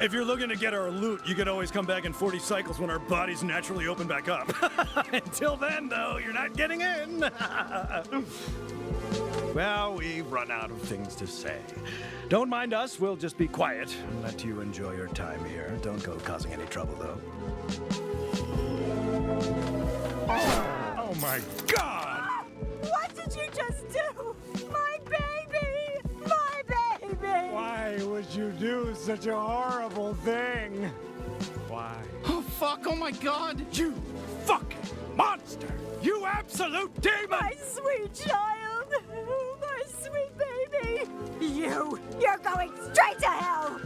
If you're looking to get our loot, you can always come back in 40 cycles when our bodies naturally open back up. Until then, though, you're not getting in. Well, we've run out of things to say. Don't mind us, we'll just be quiet and let you enjoy your time here. Don't go causing any trouble, though. Oh my God! What did you just do? My baby! My baby! Why would you do such a horrible thing? Why? Oh, fuck. Oh, my God. You fucking monster! You absolute demon! My sweet child! My sweet baby! You're going straight to hell!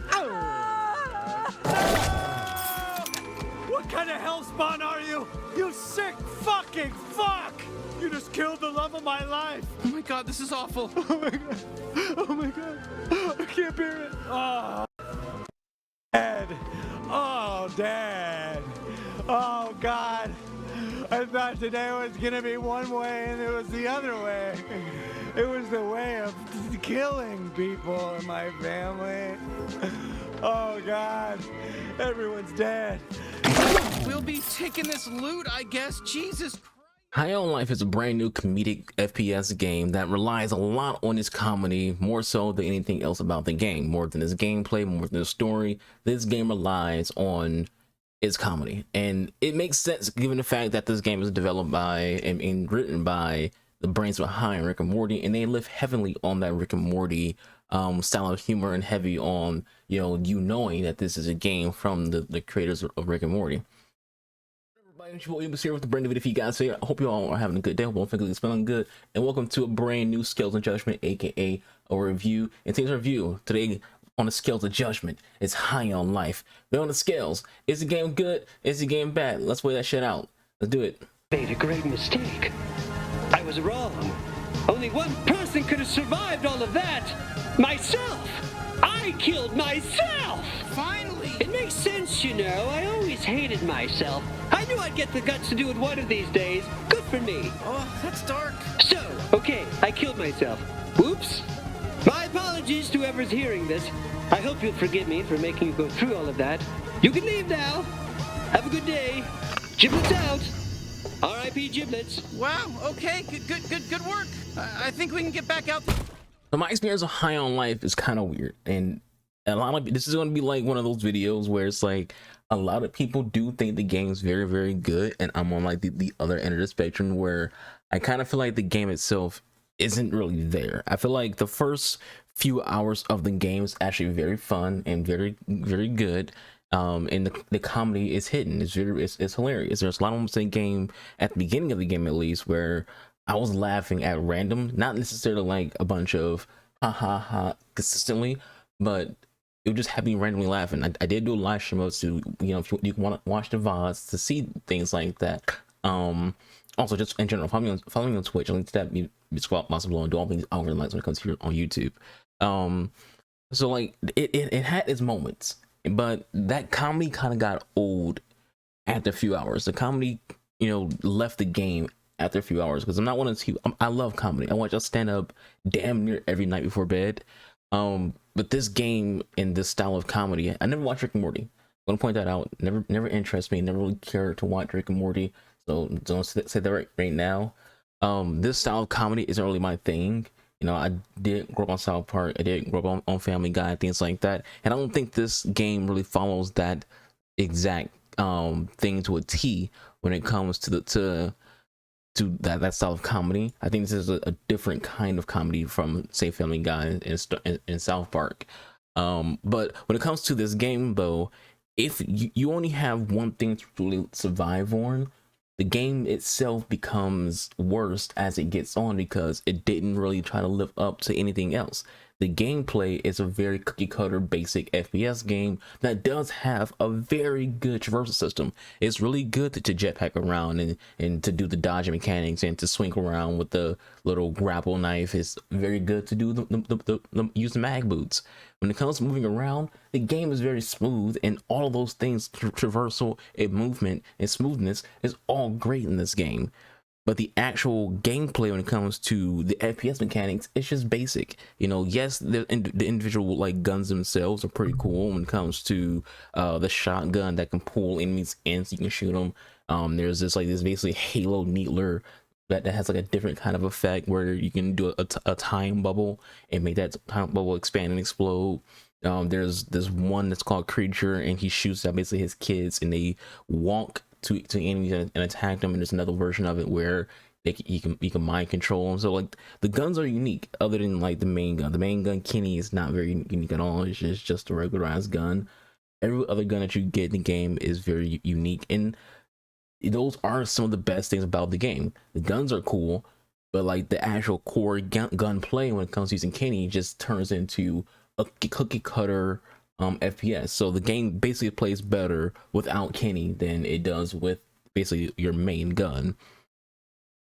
What kind of hellspawn are you? You sick fucking fuck! You just killed the love of my life! Oh, my God. This is awful. Oh my God! Oh my God! I can't bear it! Oh, Dad! Oh, Dad! Oh, God! I thought today was gonna be one way and it was the other way. It was the way of killing people in my family. Oh, God. Everyone's dead. We'll be taking this loot, I guess. Jesus Christ. High on Life is a brand new comedic FPS game that relies a lot on its comedy, more so than anything else about the game. More than its gameplay, more than the story, this game relies on its comedy. And it makes sense given the fact that this game is developed by and written by the brains behind Rick and Morty, and they live heavily on that Rick and Morty style of humor and heavy on, you knowing that this is a game from the creators of Rick and Morty. Everybody, it's your boy Anubis here with the brand new video for you guys. So I hope you all are having a good day. I hope all things are smelling good. And welcome to a brand new Scales of Judgment, aka a review. And today's review, today on the Scales of Judgment, is High on Life. But on the scales, is the game good? Is the game bad? Let's weigh that shit out. Let's do it. Made a great mistake. I was wrong. Only one person could have survived all of that. Myself. I killed myself. Finally. It makes sense, I always hated myself. I knew I'd get the guts to do it one of these days. Good for me. Oh, that's dark. So, okay, I killed myself. Whoops. My apologies to whoever's hearing this. I hope you'll forgive me for making you go through all of that. You can leave now. Have a good day. Giblets out. R.I.P. Giblets. Wow. Okay. Good work. I think we can get back out there. So my experience of High on Life is kind of weird, and a lot of this is going to be like one of those videos where it's like a lot of people do think the game is very, very good, and I'm on like the other end of the spectrum where I kind of feel like the game itself isn't really there. I feel like the first few hours of the game is actually very fun and very, very good. And the comedy is hidden. It's hilarious. There's a lot of moments in the game, at the beginning of the game at least, where I was laughing at random, not necessarily like a bunch of ha ha ha consistently, but it would just have me randomly laughing. I did do a live stream of, so if you want to watch the VODs to see things like that. Also, just in general, follow me on Twitch. I'll link to that. Be squat possible and do all things algorithm lights when it comes here on YouTube. So like it had its moments, but that comedy kind of got old after a few hours. The comedy, left the game after a few hours, because I'm not one of those people. I love comedy. I watch a stand up damn near every night before bed. But this game and this style of comedy, I never watched Rick and Morty. I'm gonna point that out. Never interests me. Never really cared to watch Rick and Morty. So don't say that right now. This style of comedy isn't really my thing. I did grow up on South Park. I did grow up on Family Guy, things like that. And I don't think this game really follows that exact thing to a T when it comes to that style of comedy. I think this is a different kind of comedy from, say, Family Guy and South Park. But when it comes to this game, though, if you only have one thing to really survive on, the game itself becomes worse as it gets on, because it didn't really try to live up to anything else. The gameplay is a very cookie cutter basic FPS game that does have a very good traversal system. It's really good to jetpack around and to do the dodging mechanics and to swing around with the little grapple knife. It's very good to do use the mag boots. When it comes to moving around, the game is very smooth, and all of those things, traversal and movement and smoothness, is all great in this game. but the actual gameplay when it comes to the FPS mechanics, it's just basic. You know, yes, the individual like guns themselves are pretty cool when it comes to the shotgun that can pull enemies in so you can shoot them. There's this basically Halo needler that has like a different kind of effect where you can do a time bubble and make that time bubble expand and explode. There's this one that's called Creature, and he shoots at basically his kids, and they walk to enemies and attack them. And there's another version of it where you can mind control them. So like the guns are unique, other than like the main gun. The main gun, Kenny, is not very unique at all. It's just a regularized gun. Every other gun that you get in the game is very unique, and those are some of the best things about the game. The guns are cool, but like the actual core gun play when it comes to using Kenny just turns into a cookie cutter FPS. So the game basically plays better without Kenny than it does with basically your main gun.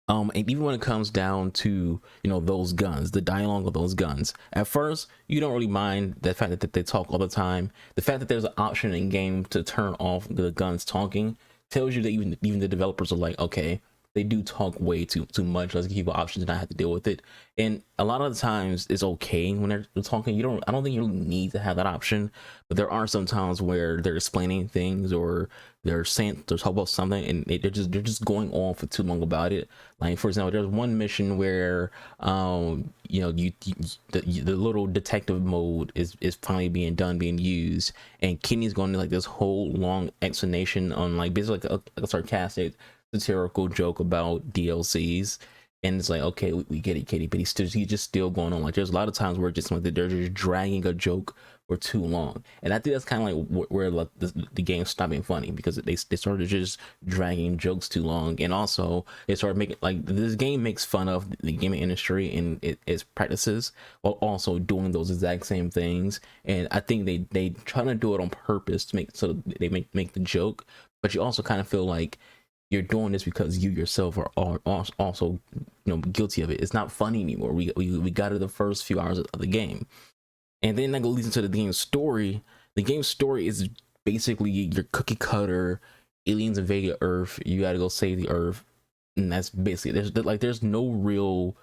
And even when it comes down to, you know, those guns, the dialogue of those guns, at first you don't really mind the fact that they talk all the time. The fact that there's an option in game to turn off the guns talking tells you that even the developers are like, okay, they do talk way too much. Let's give people options and not have to deal with it. And a lot of the times it's okay when they're talking. I don't think you really need to have that option, but there are some times where they're explaining things or they're talking about something and they're just going on for too long about it. Like for example, there's one mission where you know, the little detective mode is finally being used, and Kenny's going to like this whole long explanation on like basically like a sarcastic, satirical joke about DLCs, and it's like, okay, we get it, Kitty, but he's just still going on. Like there's a lot of times where just like they're just dragging a joke for too long, and I think that's kind of like where like the game stopped being funny, because they started just dragging jokes too long, and also it started making like this game makes fun of the gaming industry and its practices while also doing those exact same things. And I think they try to do it on purpose to make they make the joke, but you also kind of feel like you're doing this because you yourself are also, you know, guilty of it. It's not funny anymore. We got to the first few hours of the game, and then that leads into the game's story. The game's story is basically your cookie cutter aliens invaded Earth. You got to go save the Earth, and that's basically there's no real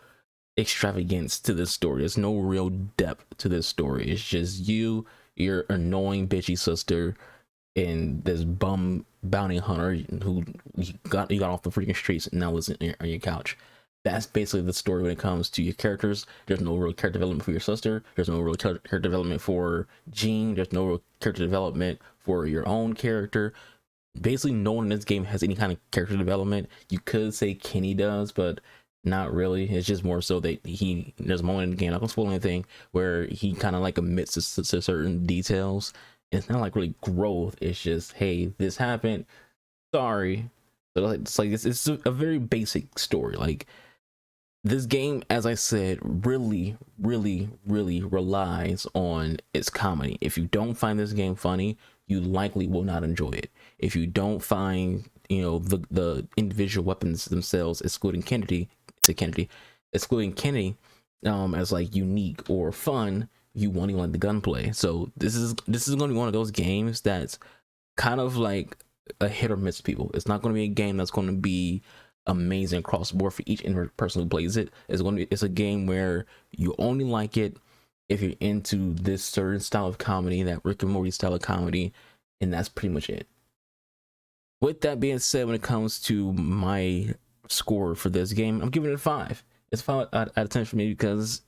extravagance to this story. There's no real depth to this story. It's just your annoying bitchy sister and this bum bounty hunter who you got off the freaking streets and now lives on your couch. That's basically the story when it comes to your characters. There's no real character development for your sister. There's no real character development for Jean. There's no real character development for your own character. Basically, no one in this game has any kind of character development. You could say Kenny does, but not really. It's just more so that there's a moment in the game, I'm not gonna spoil anything, where he kind of like admits to certain details. It's not like really growth. It's just, hey, this happened, sorry. But it's a very basic story. Like this game, as I said, really relies on its comedy. If you don't find this game funny, you likely will not enjoy it. If you don't find, you know, the individual weapons themselves, excluding Kennedy, as like unique or fun, you won't even like the gunplay. So this is going to be one of those games that's kind of like a hit or miss, people. It's not going to be a game that's going to be amazing across the board for each person who plays it. It's a game where you only like it if you're into this certain style of comedy, that Rick and Morty style of comedy, and that's pretty much it. With that being said, when it comes to my score for this game, I'm giving it a 5. It's 5 out of 10 for me, because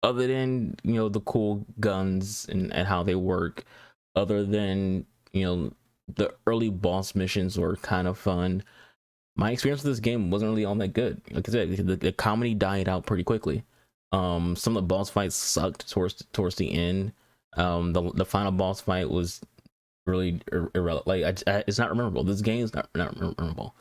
other than, you know, the cool guns and how they work, other than, you know, the early boss missions were kind of fun, my experience with this game wasn't really all that good. Like I said, the comedy died out pretty quickly. Some of the boss fights sucked towards the end. The final boss fight was really irrelevant. Like it's not memorable. This game is not memorable.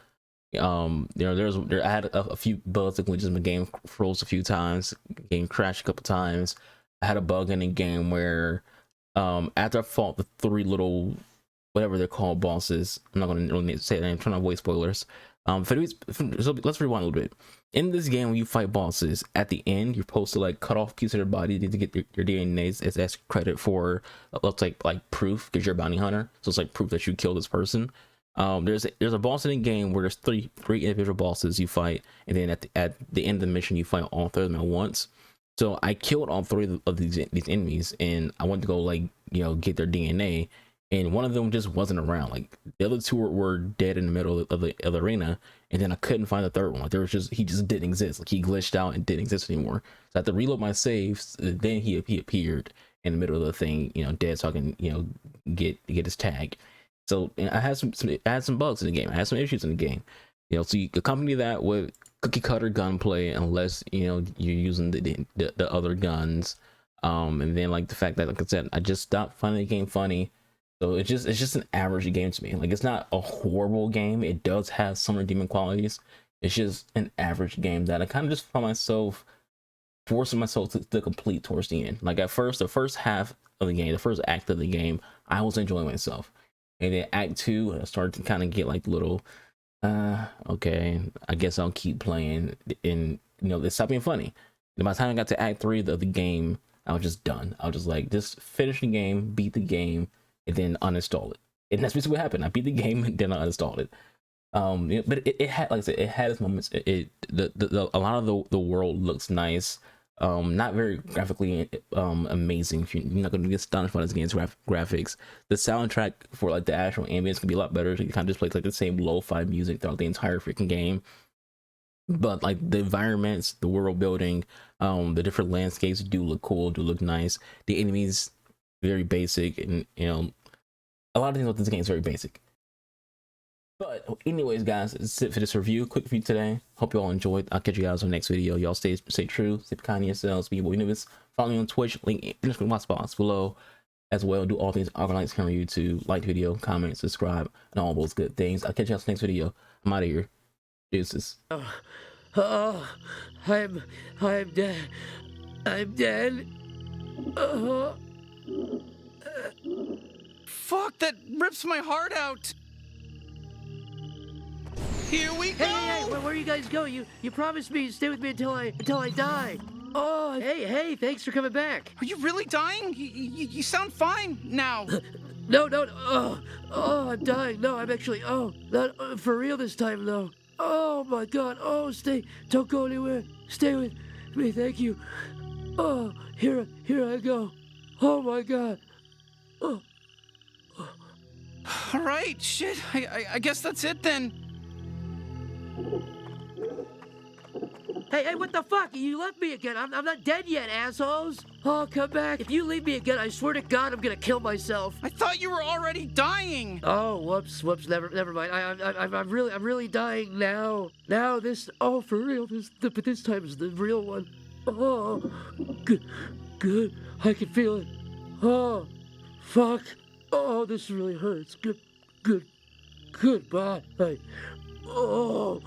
You know, I had a few bugs and glitches in the game, froze a few times, game crashed a couple times. I had a bug in the game where after I fought the 3 little, whatever they're called, bosses, I'm not going to really say that, I'm trying to avoid spoilers. So let's rewind a little bit. In this game, when you fight bosses, at the end you're supposed to like cut off a piece of their body to get your DNA as credit for, looks like proof, because you're a bounty hunter, so it's like proof that you killed this person. There's a boss in the game where there's three individual bosses you fight, and then at the end of the mission you fight all three of them at once. So I killed all three of these enemies, and I went to go, like, you know, get their DNA, and one of them just wasn't around. Like, the other two were dead in the middle of the arena, and then I couldn't find the third one. Like, there was just, he just didn't exist. Like, he glitched out and didn't exist anymore. So I had to reload my saves. Then he appeared in the middle of the thing, you know, dead, so I can, you know, get his tag. So, and I had some bugs in the game. I had some issues in the game. You know, so you accompany that with cookie cutter gunplay, unless, you know, you're using the other guns. And then, like, the fact that, like I said, I just stopped finding the game funny. So it's just an average game to me. Like, it's not a horrible game. It does have some redeeming qualities. It's just an average game that I kind of just found myself forcing myself to complete towards the end. Like, at first, the first half of the game, the first act of the game, I was enjoying myself. And then act 2, I started to kind of get like little, okay, I guess I'll keep playing, and, you know, it stopped being funny. And by the time I got to act 3 of the game, I was just done. I was just like, just finish the game, beat the game, and then uninstall it. And that's basically what happened. I beat the game and then I uninstalled it. Yeah, but it had, like I said, it had its moments. A lot of the world looks nice. Not very graphically amazing. You're not going to get astonished by this game's graphics. The soundtrack for, like, the actual ambience can be a lot better. So you kind of just play like the same lo-fi music throughout the entire freaking game. But, like, the environments, the world building, the different landscapes do look cool, do look nice. The enemies, very basic, and, you know, a lot of things with this game is very basic. But anyways, guys, that's it for this review. Quick review today. Hope you all enjoyed. I'll catch you guys on the next video. Y'all stay true, stay kind to yourselves. Be your boy Anubis. Follow me on Twitch. Link in the description box below. As well, do all things organized here on YouTube. Like the video, comment, subscribe, and all those good things. I'll catch you guys next video. I'm out of here. Deuces. I'm dead. I'm dead. Fuck, that rips my heart out. Here we go. Hey, where are you guys going? You promised me you'd stay with me until I die. Oh, hey, thanks for coming back. Are you really dying? You sound fine now. No, I'm dying. No, I'm actually, not for real this time, though. Oh, my God. Oh, don't go anywhere. Stay with me, thank you. Oh, here I go. Oh, my God. Oh. All right, shit. I guess that's it then. Hey, what the fuck? You left me again. I'm not dead yet, assholes. Oh, come back. If you leave me again, I swear to God, I'm gonna kill myself. I thought you were already dying. Oh, whoops. Never mind. I'm really dying now. Now this. Oh, for real. But this time is the real one. Oh, good. I can feel it. Oh, fuck. Oh, this really hurts. Goodbye. Oh.